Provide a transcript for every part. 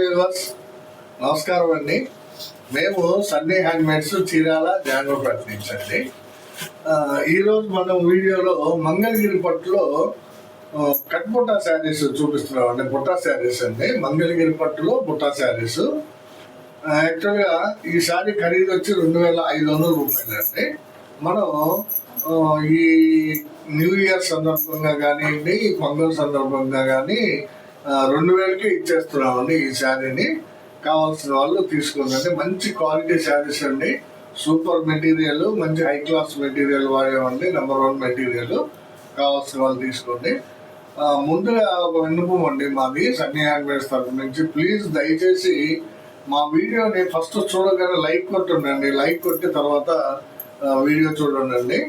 Viewers, నమస్కారం అండి. మేము సన్నీ హ్యాండ్మేడ్స్ చీరాల జానపేట నుంచి అండి. ఈరోజు మనం వీడియోలో మంగళగిరి పట్టులో కట్ బుట్టా శారీస్ చూపిస్తున్నాం అండి. బుట్టా శారీస్ అండి, మంగళగిరి పట్టులో బుట్టా శారీస్. యాక్చువల్గా ఈ శారీ ఖరీదు వచ్చి 2500 రూపాయలు అండి. మనం ఈ న్యూ ఇయర్ సందర్భంగా కానివ్వండి, పొంగల్ సందర్భంగా కానీ 2000కే ఇచ్చేస్తున్నామండి ఈ శారీని. కావాల్సిన వాళ్ళు తీసుకోండి. మంచి క్వాలిటీ శారీస్ అండి, సూపర్ మెటీరియల్, మంచి హై క్లాస్ మెటీరియల్ వాడేవండి, నెంబర్ 1 మెటీరియల్. కావాల్సిన వాళ్ళు తీసుకోండి. ముందుగా ఒక విన్నపం అండి మాది సన్నీ హ్యాండ్మేడ్స్ తరఫు నుంచి, ప్లీజ్ దయచేసి మా వీడియోని ఫస్ట్ చూడగానే లైక్ కొట్టుండండి. లైక్ కొట్టి తర్వాత వీడియో చూడండి.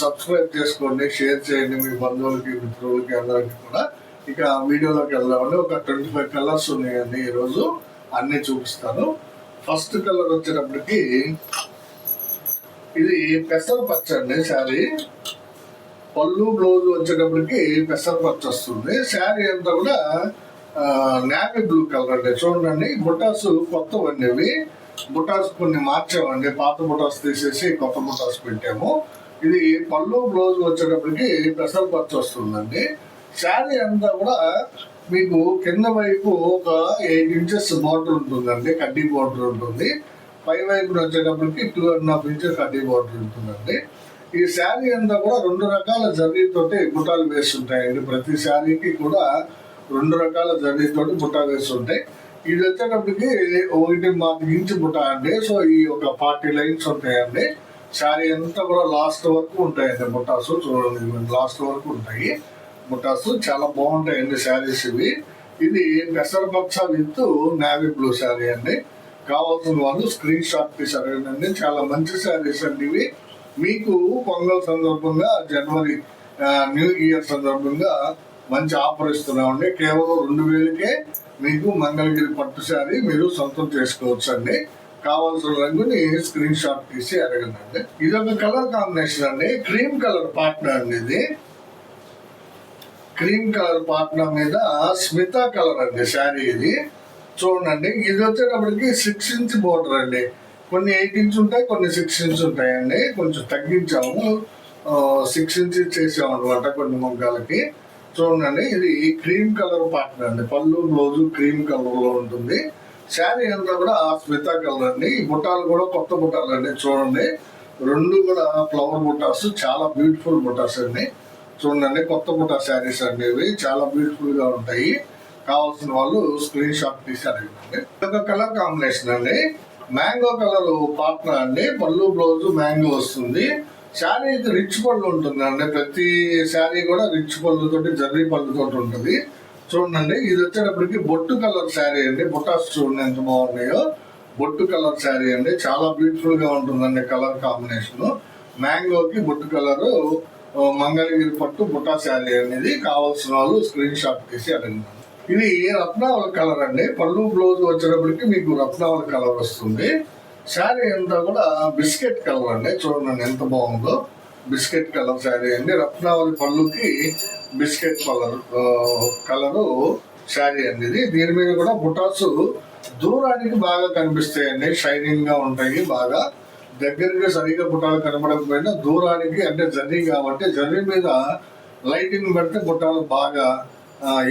సబ్స్క్రైబ్ చేసుకోండి, షేర్ చేయండి మీ బంధువులకి, మిత్రులకి, అందరికి కూడా. ఇక వీడియోలోకి వెళ్దామండి. ఒక 25 కలర్స్ ఉన్నాయండి ఈరోజు, అన్నీ చూపిస్తాను. ఫస్ట్ కలర్ వచ్చేటప్పటికి ఇది పెసర పచ్చ అండి శారీ. పళ్ళు బ్లౌజ్ వచ్చేటప్పటికి పెసర పచ్చ వస్తుంది. శారీ అంతా కూడా నేవీ బ్లూ కలర్ అండి. చూడండి, బుటాస్ కొత్తవండి ఇవి. బుటాస్ కొన్ని మార్చామండి, పాత బుటాస్ తీసేసి కొత్త బుటాస్ పెట్టాము. ఇది పళ్ళు బ్లౌజ్ వచ్చేటప్పటికి పెసర పచ్చ వస్తుందండి. శారీ అంతా కూడా మీకు కింద వైపు ఒక 8 ఇంచెస్ బార్డర్ ఉంటుందండి, కడ్డీ బార్డర్ ఉంటుంది. పై వైపు వచ్చేటప్పటికి 2.5 ఇంచెస్ కడ్డీ బార్డర్ ఉంటుందండి. ఈ శారీ అంతా కూడా 2 రకాల జరీతోటి బుటాలు వేస్తుంటాయండి. ప్రతి శారీకి కూడా 2 రకాల జరీతోటి బుటా వేస్తుంటాయి. ఇది వచ్చేటప్పటికి 1.5 ఇంచు బుటా అండి. సో ఈ ఒక 40 లైన్స్ ఉంటాయండి. శారీ అంతా కూడా లాస్ట్ వరకు ఉంటాయండి బుటాసు. చూడండి, లాస్ట్ వరకు ఉంటాయి బుటాసు. చాలా బాగుంటాయండి శారీస్ ఇవి. ఇది పెసరపచ్చ విత్ నేవీ బ్లూ శారీ అండి. కావాల్సిన వాళ్ళు స్క్రీన్ షాట్ తీసి అడగండి. చాలా మంచి శారీస్ అండి ఇవి. మీకు పొంగల్ సందర్భంగా, జనవరి న్యూ ఇయర్ సందర్భంగా మంచి ఆఫర్ ఇస్తున్నామండి. కేవలం 2000కే మీకు మంగళగిరి పట్టు శారీ మీరు సొంతం చేసుకోవచ్చు అండి. కావాల్సిన రంగుని స్క్రీన్ షాట్ తీసి అడగండి. ఇది ఒక కలర్ కాంబినేషన్ అండి, క్రీమ్ కలర్ పాట్నా అండి. ఇది క్రీమ్ కలర్ పాట్నా మీద స్మితా కలర్ అండి శారీ. ఇది చూడండి, ఇది వచ్చేటప్పటికి 6 ఇంచ్ బోర్డర్ అండి. కొన్ని 8 ఇంచ్ ఉంటాయి, కొన్ని 6 ఇంచ్ ఉంటాయండి. కొంచెం తగ్గించాము, 6 ఇంచ్ చేసాము అనమాట కొన్ని మొగ్గాలకి. చూడండి, ఇది క్రీమ్ కలర్ పాట్నా అండి. పళ్ళు బ్లౌజ్ క్రీమ్ కలర్ లో ఉంటుంది. శారీ అంతా కూడా స్మితా కలర్ అండి. ఈ బుట్టాలు కూడా కొత్త బుట్టాలు అండి. చూడండి, 2 కూడా ఫ్లవర్ బుట్టాస్, చాలా బ్యూటిఫుల్ బుట్టాస్ అండి. చూడండి, కొత్త బుట్టా శారీస్ అండి ఇవి. చాలా బ్యూటిఫుల్ గా ఉంటాయి. కావాల్సిన వాళ్ళు స్క్రీన్ షాట్ తీసి అడగండి. ఒక కలర్ కాంబినేషన్ అండి, మ్యాంగో కలర్ పాట్నా అండి. పళ్ళు బ్లౌజ్ మ్యాంగో వస్తుంది. శారీ రిచ్ పళ్ళు ఉంటుంది అండి. ప్రతి శారీ కూడా రిచ్ పళ్ళుతోటి, జర్రీ పళ్ళుతోటి ఉంటుంది. చూడండి, ఇది వచ్చేటప్పటికి బొట్టు కలర్ శారీ అండి. బుటాస్ చూడండి ఎంత బాగున్నాయో. బొట్టు కలర్ శారీ అండి, చాలా బ్యూటిఫుల్ గా ఉంటుందండి కలర్ కాంబినేషన్. మ్యాంగోకి బొట్టు కలరు, మంగళగిరి పట్టు బుటా శారీ అనేది. కావాల్సిన వాళ్ళు స్క్రీన్ షాట్ తీసి అడగండి. ఇది రత్నావళ కలర్ అండి. పళ్ళు బ్లౌజ్ వచ్చేటప్పటికి మీకు రత్నావళ కలర్ వస్తుంది. శారీ అంతా కూడా బిస్కెట్ కలర్ అండి. చూడండి ఎంత బాగుందో. బిస్కెట్ కలర్ శారీ అండి. రత్నావళి పళ్ళుకి బిస్కెట్ కలరు శారీ అండి ఇది. దీని మీద కూడా బుటాస్ దూరానికి బాగా కనిపిస్తాయండి, షైనింగ్ గా ఉంటాయి బాగా. దగ్గరికి సరిగా బుట్టాలు కనబడకపోయినా దూరానికి, అంటే జర్నీ కాబట్టి జర్నీ మీద లైటింగ్ పెడితే బుట్టాలు బాగా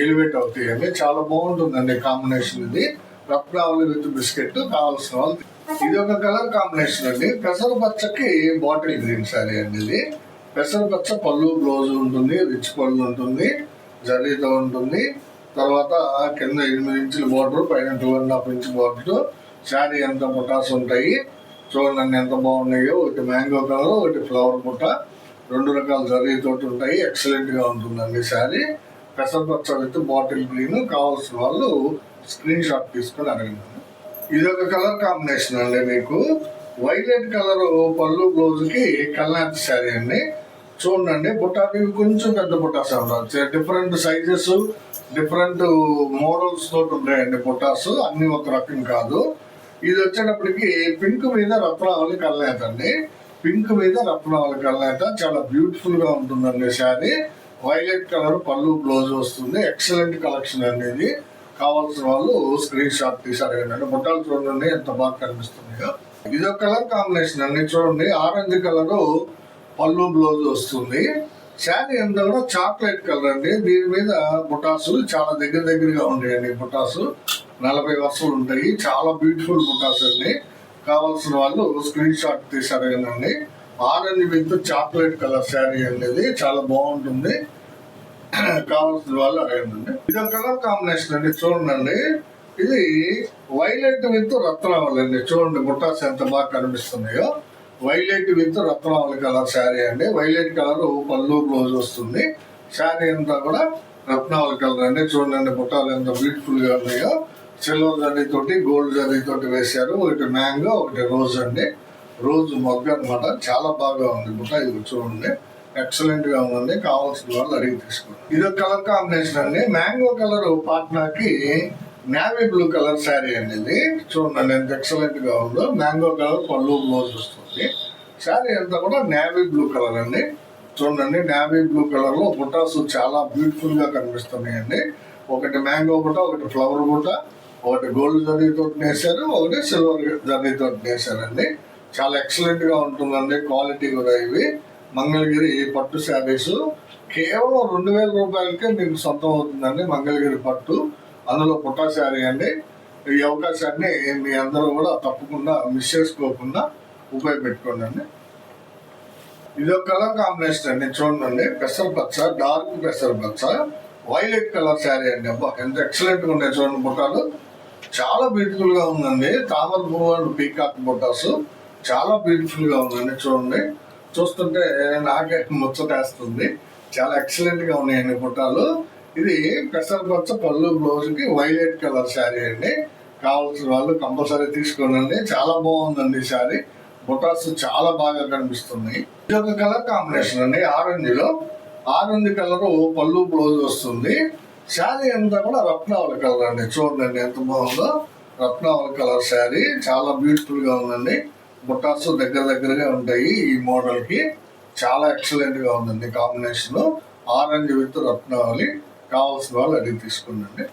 ఎలివేట్ అవుతాయండి. చాలా బాగుంటుందండి కాంబినేషన్ ఇది. రత్నావళి విత్ బిస్కెట్. కావాల్సిన వాళ్ళు. ఇది ఒక కలర్ కాంబినేషన్ అండి, పెసర పచ్చకి బాటిల్ గ్రీన్ శారీ అండి ఇది. పెసర పచ్చ పళ్ళు బ్లౌజ్ ఉంటుంది, రిచ్ పళ్ళు ఉంటుంది, జరీతో ఉంటుంది. తర్వాత కింద 8 ఇంచుల బోర్డర్, పైన 2.5 ఇంచ్ బోర్డర్. శారీ అంతా బుటాస్ ఉంటాయి. చూడండి ఎంత బాగున్నాయో. ఒకటి మ్యాంగో కలర్, ఒకటి ఫ్లవర్ బుట్ట, 2 రకాల జరీతోటి ఉంటాయి. ఎక్సలెంట్ గా ఉంటుందండి శారీ. పెసరపచ్చ విత్ బాటిల్ గ్రీన్. కావాల్సిన వాళ్ళు స్క్రీన్ షాట్ తీసుకొని అడగండి. ఇది ఒక కలర్ కాంబినేషన్ అండి. మీకు వైలెట్ కలర్ పళ్ళు బ్లౌజ్ కి కల్నాథ్ శారీ అండి. చూడండి, బుట్టాకి కొంచెం పెద్ద బుట్టాస్ అన్నారు. డిఫరెంట్ సైజెస్, డిఫరెంట్ మోడల్స్ తోటి ఉంటాయండి బుట్టాస్. అన్ని ఒక రకం కాదు. ఇది వచ్చేటప్పటికి పింక్ మీద రత్నావళి కల్నేత అండి. పింక్ మీద రత్నావళి కల్నేత చాలా బ్యూటిఫుల్ గా ఉంటుందండి శారీ. వైలెట్ కలర్ పళ్ళు బ్లౌజ్ వస్తుంది. ఎక్సలెంట్ కలెక్షన్ అండి ఇది. కావాల్సిన వాళ్ళు స్క్రీన్ షాట్ తీసి అడగండి. బుట్టాలు చూడండి ఎంత బాగా కనిపిస్తున్నాయో. ఇదొక కలర్ కాంబినేషన్ అండి. చూడండి ఆరెంజ్ కలరు పళ్ళు బ్లౌజ్ వస్తుంది. శారీ అంతా కూడా చాక్లెట్ కలర్ అండి. దీని మీద బుటాసు చాలా దగ్గరగా ఉంటాయండి. బుటాసు 40 వరుసలు ఉంటాయి. చాలా బ్యూటిఫుల్ బుటాస్ అండి. కావాల్సిన వాళ్ళు స్క్రీన్ షాట్ తీసి అడగండి. Orange with chocolate colour sari అనేది చాలా బాగుంటుంది. కావాల్సిన వాళ్ళు అడగండి. ఇది కలర్ కాంబినేషన్ అండి. చూడండి ఇది వైలెట్ విత్ రత్నావళి అండి. చూడండి బుట్టాస్ ఎంత బాగా కనిపిస్తున్నాయో. వైలెట్ విత్ రత్నావళి కలర్ శారీ అండి. వైలెట్ కలర్ పళ్ళు బ్లౌజ్ వస్తుంది. శారీ అంతా కూడా రత్నావళి కలర్ అండి. చూడండి బుట్టాలు ఎంత బ్యూటిఫుల్ గా ఉన్నాయో. సిల్వర్ జరీ తోటి గోల్డ్ జరీ తోటి వేశారు. ఒకటి మ్యాంగో, ఒకటి రోజ్ అండి. రోజు మొగ్గ అనమాట. చాలా బాగా ఉంది బుట్ట. ఇది చూడండి ఎక్సలెంట్ గా ఉందండి. కావాల్సిన వాళ్ళు అడిగి తీసుకోండి. ఇది కలర్ కాంబినేషన్ అండి. మ్యాంగో కలర్ పాట్నాకి నేవీ బ్లూ కలర్ శారీ అండి. ఇది చూడండి ఎంత ఎక్సలెంట్ గా ఉందో. మ్యాంగో కలర్ పళ్ళు బ్లౌజ్ వస్తుంది. శారీ అంతా కూడా నేవీ బ్లూ కలర్ అండి. చూడండి నేవీ బ్లూ కలర్ లో బుటాస్ చాలా బ్యూటిఫుల్ గా కనిపిస్తున్నాయండి. ఒకటి మ్యాంగో బుట్ట, ఒకటి ఫ్లవర్ బుట్ట, ఒకటి గోల్డ్ జరీతో వేశారు, ఒకటి సిల్వర్ జరీతో వేశారండి. చాలా ఎక్సలెంట్ గా ఉంటుందండి. క్వాలిటీ కూడా ఇవి మంగళగిరి పట్టు శారీస్ కేవలం 2000 రూపాయలకే మీకు సొంతం అవుతుందండి. మంగళగిరి పట్టు, అందులో పుట్టా శారీ అండి. ఈ అవకాశాన్ని మీ అందరూ కూడా తప్పకుండా మిస్ చేసుకోకుండా ఉపయోగపెట్టుకోండి అండి. ఇది ఒక కలర్ కాంబినేషన్ అండి. చూడండి పెసరపచ్చ, డార్క్ పెసరపచ్చ, వైలెట్ కలర్ శారీ అండి. అబ్బా ఎంత ఎక్సలెంట్ గా ఉన్నాయి చూడండి బుట్టాలు. చాలా బ్యూటిఫుల్ గా ఉందండి. తామర పువ్వు అండ్ పీకాక్ బుట్టాస్ చాలా బ్యూటిఫుల్ గా ఉందండి. చూడండి చూస్తుంటే నాకే ముచ్చటేస్తుంది. చాలా ఎక్సలెంట్ గా ఉన్నాయండి బుట్టాలు. ఇది పెసరపచ్చ పళ్ళు బ్లౌజ్ కి వైలెట్ కలర్ శారీ అండి. కావాల్సిన వాళ్ళు కంపల్సరీ తీసుకోనండి. చాలా బాగుందండి శారీ. బుటాస్ చాలా బాగా కనిపిస్తున్నాయి. ఇది ఒక కలర్ కాంబినేషన్ అండి. ఆరెంజ్ కలర్ పళ్ళు బ్లౌజ్ వస్తుంది. శారీ అంతా కూడా రత్నావళి కలర్ అండి. చూడండి ఎంత బాగుందో. రత్నావళి కలర్ శారీ చాలా బ్యూటిఫుల్ గా ఉందండి. బుటాస్ దగ్గరగా ఉంటాయి. ఈ మోడల్ కి చాలా ఎక్సలెంట్ గా ఉందండి కాంబినేషన్. ఆరెంజ్ విత్ రత్నావళి. కావాల్సిన వాళ్ళు అడిగి తీసుకుందండి.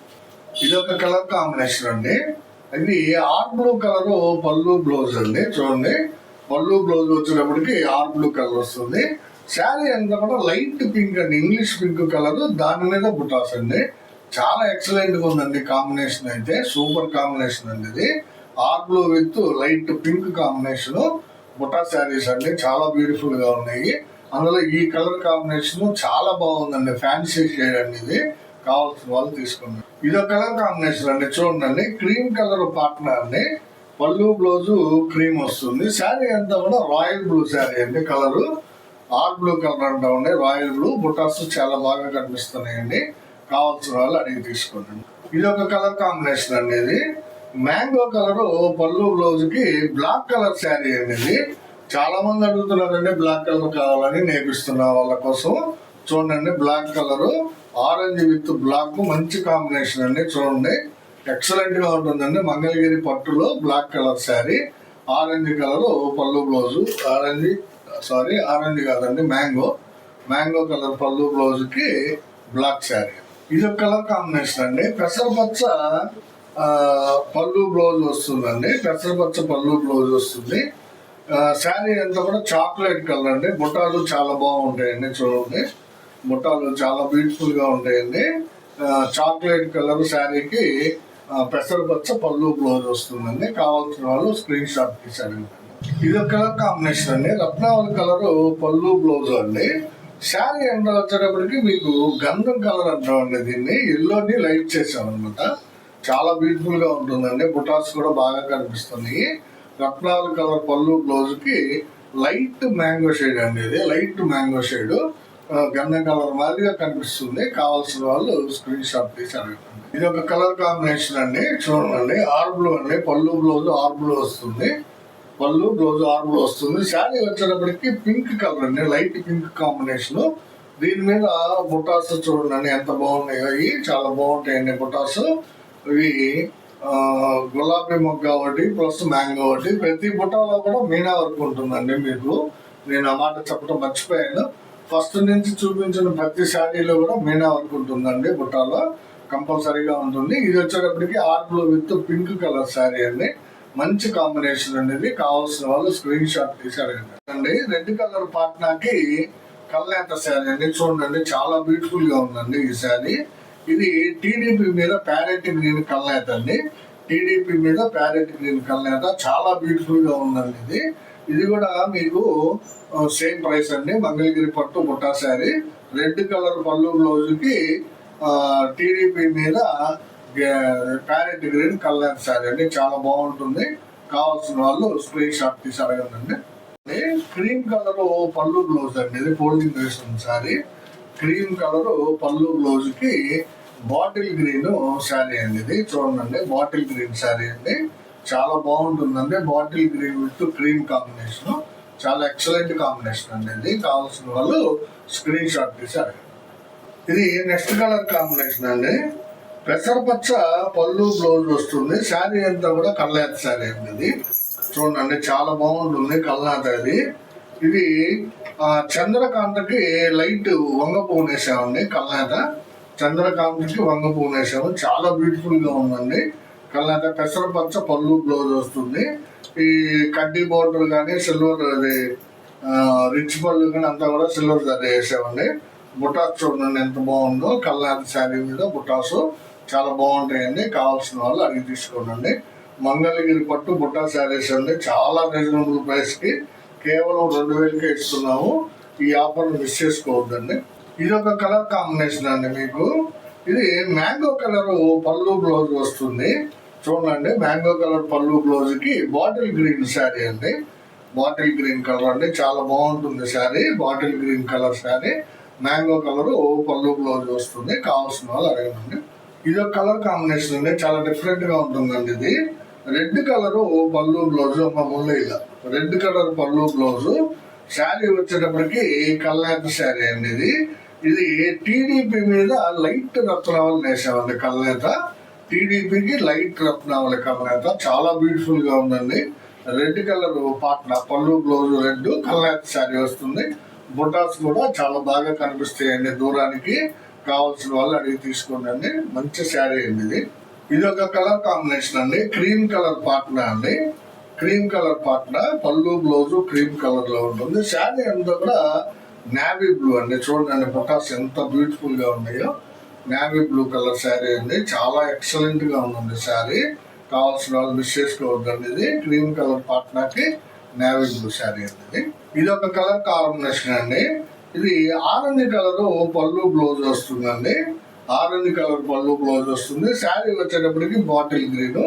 ఇది ఒక కలర్ కాంబినేషన్ అండి. ఇది ఆర్ బ్లూ కలర్ పళ్ళు బ్లౌజ్ అండి. చూడండి పళ్ళు బ్లౌజ్ వచ్చినప్పటికి ఆర్ బ్లూ కలర్ వస్తుంది. శారీ అంతా కూడా లైట్ పింక్ అండి. ఇంగ్లీష్ పింక్ కలర్, దాని మీద బుటాస్ అండి. చాలా ఎక్సలెంట్ గా ఉందండి కాంబినేషన్ అయితే. సూపర్ కాంబినేషన్ అండి ఇది. Or blue with light pink combination బుటా శారీస్ అండి. చాలా బ్యూటిఫుల్ గా ఉన్నాయి. అందులో ఈ కలర్ కాంబినేషన్ చాలా బాగుందండి. ఫ్యాన్సీ షేడ్ అండి ఇది. కావాల్సిన వాళ్ళు తీసుకోండి. ఇదో కలర్ కాంబినేషన్ అండి. చూడండి క్రీమ్ కలర్ పార్ట్నర్ అండి. పళ్ళు బ్లౌజ్ క్రీమ్ వస్తుంది. శారీ అంతా కూడా రాయల్ బ్లూ శారీ అండి. కలరు ఆర్ బ్లూ కలర్ అంటా ఉండే రాయల్ బ్లూ. బుటాస్ చాలా బాగా కనిపిస్తున్నాయండి. కావాల్సిన వాళ్ళు అడిగి తీసుకోండి. ఇది ఒక కలర్ కాంబినేషన్ అండి. ఇది మ్యాంగో కలర్ పళ్ళు బ్లౌజ్ కి బ్లాక్ కలర్ శారీ అండి. ఇది చాలా మంది అడుగుతున్నారండి బ్లాక్ కలర్ కావాలని, నేర్పిస్తున్నా వాళ్ళ కోసం. చూడండి black colour orange with black మంచి కాంబినేషన్ అండి. చూడండి ఎక్సలెంట్ గా ఉంటుందండి. మంగళగిరి పట్టులో black colour sari, orange colour పళ్ళు బ్లౌజ్. ఆరెంజ్ కాదండి, మ్యాంగో కలర్ పళ్ళు బ్లౌజ్ కి బ్లాక్ శారీ. ఇది ఒక కలర్ కాంబినేషన్ అండి. పెసరపచ్చ పళ్ళు బ్లౌజ్ వస్తుందండి. పెసరపచ్చ పళ్ళు బ్లౌజ్ వస్తుంది. శారీ అంతా కూడా చాక్లెట్ కలర్ అండి. బుట్టాలు చాలా బాగుంటాయండి. చూడండి బుట్టాలు చాలా బ్యూటిఫుల్ గా ఉంటాయండి. చాక్లెట్ కలర్ శారీకి పెసరపచ్చ పళ్ళు బ్లౌజ్ వస్తుందండి. కావాల్సిన వాళ్ళు స్క్రీన్ షాట్ తీసారు. ఇది ఒక కలర్ కాంబినేషన్ అండి. రత్నావళి కలర్ పళ్ళు బ్లౌజ్ అండి. శారీ ఎంత వచ్చేటప్పటికి మీకు గంధం కలర్ అంటామండి. దీన్ని ఎల్లోని లైట్ చేసాం అనమాట. చాలా బ్యూటిఫుల్ గా ఉంటుందండి. బుటాస్ కూడా బాగా కనిపిస్తున్నాయి. రత్నావళి కలర్ పళ్ళు బ్లౌజ్ కి లైట్ మ్యాంగో షేడ్ అండి. ఇది లైట్ మ్యాంగో షేడ్ గంధం కలర్ మాదిరిగా కనిపిస్తుంది. కావాల్సిన వాళ్ళు స్క్రీన్ షాట్ తీసి అడగండి. ఇది ఒక కలర్ కాంబినేషన్ అండి. చూడండి ఆర్ బ్లూ అండి. పళ్ళు బ్లౌజ్ ఆర్ బ్లూ వస్తుంది. పళ్ళు బ్లౌజ్ ఆర్ బ్లూ వస్తుంది. శారీ వచ్చేటప్పటికి పింక్ కలర్ అండి. Light pink combination. దీని మీద బుటాస్ చూడండి ఎంత బాగున్నాయో. ఇవి చాలా బాగుంటాయండి బుటాస్. ఇవి గులాబీ మొగ్గ ఒకటి ప్లస్ మ్యాంగో ఒకటి. ప్రతి బుట్టాలో కూడా మీనా వర్క్ ఉంటుందండి. మీకు నేను ఆ మాట చెప్పడం మర్చిపోయాను. ఫస్ట్ నుంచి చూపించిన ప్రతి శారీలో కూడా మీనా వర్క్ ఉంటుందండి బుట్టాలో. కంపల్సరీగా ఉంటుంది. ఇది వచ్చేటప్పటికి art blue with pink colour sari అండి. మంచి కాంబినేషన్ అనేది. కావాల్సిన వాళ్ళు స్క్రీన్ షాట్ తీసి అడగండి. రెడ్ కలర్ పాట్నాకి కల్నేత శారీ అండి. చూడండి చాలా బ్యూటిఫుల్ గా ఉందండి ఈ శారీ. ఇది టీడీపీ మీద ప్యారెట్ గ్రీన్ కల్నేత అండి. టీడీపీ మీద ప్యారెట్ గ్రీన్ కల్నేత చాలా బ్యూటిఫుల్ గా ఉందండి. ఇది కూడా మీకు సేమ్ ప్రైస్ అండి. మంగళగిరి పట్టు బుట్టా శారీ. రెడ్ కలర్ పళ్ళు బ్లౌజ్కి టీడీపీ మీద ప్యారెట్ గ్రీన్ కలర్ శారీ అండి. చాలా బాగుంటుంది. కావాల్సిన వాళ్ళు స్క్రీన్ షాట్ తీసి అడగండి. క్రీమ్ కలర్ పళ్ళు బ్లౌజ్ అండి. ఇది ఫోల్డింగ్ వేసిన శారీ. క్రీమ్ కలర్ పళ్ళు బ్లౌజ్ కి బాటిల్ గ్రీన్ శారీ అండి. ఇది చూడండి, బాటిల్ గ్రీన్ శారీ అండి. చాలా బాగుంటుందండి. Bottle green with cream combination చాలా ఎక్సలెంట్ కాంబినేషన్ అండి. ఇది కావాల్సిన వాళ్ళు స్క్రీన్ షాట్ తీసి అడగండి. ఇది నెక్స్ట్ కలర్ కాంబినేషన్ అండి. పెసరపచ్చ పళ్ళు బ్లౌజ్ వస్తుంది. శారీ అంతా కూడా కల్నేత శారీ అండి. ఇది చూడండి చాలా బాగుంటుంది. కల్నేత ఇది చంద్రకాంతకి లైట్ వంగ పువ్వు వేసామండి. కల్నేత చంద్రకాంతకి వంగ పువ్వు వేసాము. చాలా బ్యూటిఫుల్ గా ఉందండి. కల్నేత పెసరపచ్చ పళ్ళు బ్లౌజ్ వస్తుంది. ఈ కడ్డీ బోర్డర్ కానీ సిల్వర్ అది రిచ్ పళ్ళు కానీ అంతా కూడా సిల్వర్ జరీ వేసామండి. బుటాస్ చూడండి ఎంత బాగుందో. కల్నేత శారీ మీద బుటాసు చాలా బాగుంటాయండి. కావాల్సిన వాళ్ళు అడిగి తీసుకోండి. మంగళగిరి పట్టు బుట్టా శారీస్ అండి. చాలా రీజనబుల్ ప్రైస్ కి కేవలం 2000కే ఇస్తున్నాము. ఈ ఆఫర్ మిస్ చేసుకోవద్దండి. ఇది ఒక కలర్ కాంబినేషన్ అండి. మీకు ఇది మ్యాంగో కలర్ పళ్ళు బ్లౌజ్ వస్తుంది. చూడండి, మ్యాంగో కలర్ పళ్ళు బ్లౌజ్ కి బాటిల్ గ్రీన్ శారీ అండి. బాటిల్ గ్రీన్ కలర్ అండి. చాలా బాగుంటుంది sari. Bottle green colour sari, mango colour పళ్ళు బ్లౌజ్ వస్తుంది. కావాల్సిన వాళ్ళు అడగండి. ఇది ఒక కలర్ కాంబినేషన్ అండి. చాలా డిఫరెంట్ గా ఉంటుందండి. ఇది రెడ్ కలర్ పళ్ళు బ్లౌజ్ ఇలా రెడ్ కలర్ పళ్ళు బ్లౌజ్ శారీ వచ్చేటప్పటికి కల్నేత శారీ అండి. ఇది టీడీపీ మీద లైట్ రత్నావళి వేసామండి. కల్నేత టీడీపీకి లైట్ రత్నావళి కల్నేత చాలా బ్యూటిఫుల్ గా ఉందండి. రెడ్ కలర్ పాట్న పళ్ళు బ్లౌజ్ రెడ్ కల్నేత శారీ వస్తుంది. బుటాస్ కూడా చాలా బాగా కనిపిస్తాయండి దూరానికి. కావాల్సిన వాళ్ళు అడిగి తీసుకోండి. మంచి శారీ అండి. ఇది ఒక కలర్ కాంబినేషన్ అండి. క్రీమ్ కలర్ పాట్నా అండి. క్రీమ్ కలర్ పాట్నా పళ్ళు బ్లౌజ్ క్రీమ్ కలర్ లో ఉంటుంది. శారీ అంతా కూడా నావీ బ్లూ అండి. చూడండి బుటాస్ ఎంత బ్యూటిఫుల్ గా ఉన్నాయో. నావీ బ్లూ కలర్ శారీ అండి. చాలా ఎక్సలెంట్ గా ఉందండి శారీ. కావాల్సిన వాళ్ళు మిస్ చేసుకోవద్దండి. ఇది క్రీమ్ కలర్ పాట్నాకి నావీ బ్లూ శారీ అండి. ఇది ఒక కలర్ కాంబినేషన్ అండి. ఇది ఆరెంజ్ కలర్ పళ్ళు బ్లౌజ్ వస్తుందండి. ఆరెంజ్ కలర్ పళ్ళు బ్లౌజ్ వస్తుంది. శారీ వచ్చేటప్పటికి బాటిల్ గ్రీన్.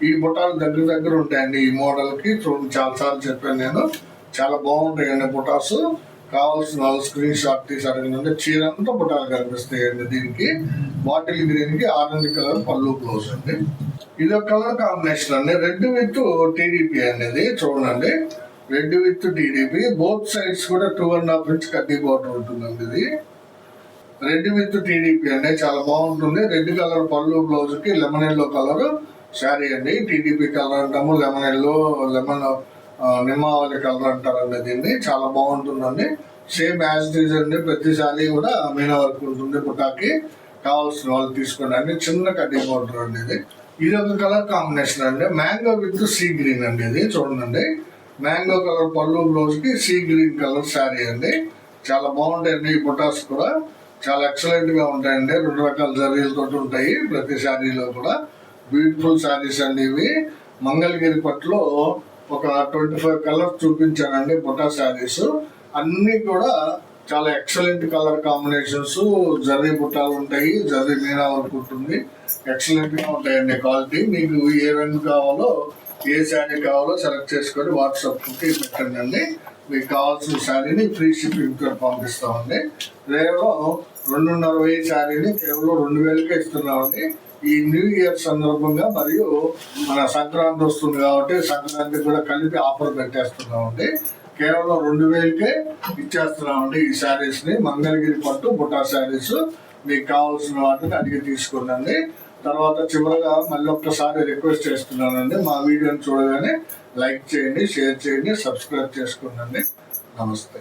ఈ బుటాలు దగ్గర ఉంటాయండి. ఈ మోడల్ కి చూడండి, చాలా సార్లు చెప్పాను నేను. చాలా బాగుంటాయండి బుటాస్. కావాల్సిన వాళ్ళు స్క్రీన్ షాట్ తీసి అడగండి. చీర అంతా బుటాలు కనిపిస్తాయండి. దీనికి బాటిల్ గ్రీన్ కి ఆరెంజ్ కలర్ పళ్ళు బ్లౌజ్ అండి. ఇది ఒక కలర్ కాంబినేషన్ అండి. రెడ్ విత్ టీడీపీ అనేది చూడండి. Red with TDP both sides కూడా 2.5 ఇంచ్ కడ్డీ బోర్డర్ ఉంటుందండి. ఇది రెడ్ విత్ టీడీపీ అండి. చాలా బాగుంటుంది. రెడ్ కలర్ పళ్ళు బ్లౌజ్ కి లెమన్ ఎల్లో కలర్ శారీ అండి. టీడీపీ కలర్ అంటాము, లెమన్ ఎల్లో, లెమన్ నిమ్మావళి కలర్ అంటారండి దీన్ని. చాలా బాగుంటుందండి. సేమ్ యాజ్ ఇట్ ఈజ్ అండి. ప్రతి శారీ కూడా మీనా వర్క్ ఉంటుంది బుటాకి. కావాల్సిన వాళ్ళు తీసుకోండి. చిన్న కడ్డీ బోర్డర్ అండి. ఇది ఒక కలర్ కాంబినేషన్ అండి. మ్యాంగో విత్ సీ గ్రీన్ అండి. ఇది చూడండి, మ్యాంగో కలర్ పళ్ళు బ్లౌజ్ కి సీ గ్రీన్ కలర్ శారీ అండి. చాలా బాగుంటాయండి. ఈ బుటాస్ కూడా చాలా ఎక్సలెంట్ గా ఉంటాయండి. 2 రకాల జరీలతో ఉంటాయి ప్రతి శారీలో కూడా. బ్యూటిఫుల్ శారీస్ అండి ఇవి. మంగళగిరి పట్టులో ఒక 25 కలర్స్ చూపించానండి బుటా శారీస్. అన్ని కూడా చాలా ఎక్సలెంట్ కలర్ కాంబినేషన్స్. జరీ బుట్టాలు ఉంటాయి, జరీ మీనా వర్క్ ఉంటుంది. ఎక్సలెంట్ గా ఉంటాయండి క్వాలిటీ. మీకు ఏ రంగు కావాలో, ఏ శారీ కావాలో సెలెక్ట్ చేసుకొని వాట్సాప్ కి పెట్టండి. మీకు కావాల్సిన శారీని ఫ్రీ షిప్పింగ్ తో పంపిస్తామండి. కేవలం 2.5 శారీని కేవలం 2000కే ఇస్తున్నామండి. ఈ న్యూ ఇయర్ సందర్భంగా మరియు మన సంక్రాంతి వస్తుంది కాబట్టి సంక్రాంతికి కూడా కలిపి ఆఫర్ పెట్టేస్తున్నామండి. కేవలం 2000కే ఇచ్చేస్తున్నామండి ఈ శారీస్ ని. మంగళగిరి పట్టు బుటా శారీస్. మీకు కావాల్సిన వాటిని అడిగి తీసుకోండి. తర్వాత చివరిగా మళ్ళీ ఒక్కసారి రిక్వెస్ట్ చేస్తున్నానండి, మా వీడియోని చూడగానే లైక్ చేయండి, షేర్ చేయండి, సబ్స్క్రైబ్ చేసుకోండి. నమస్తే.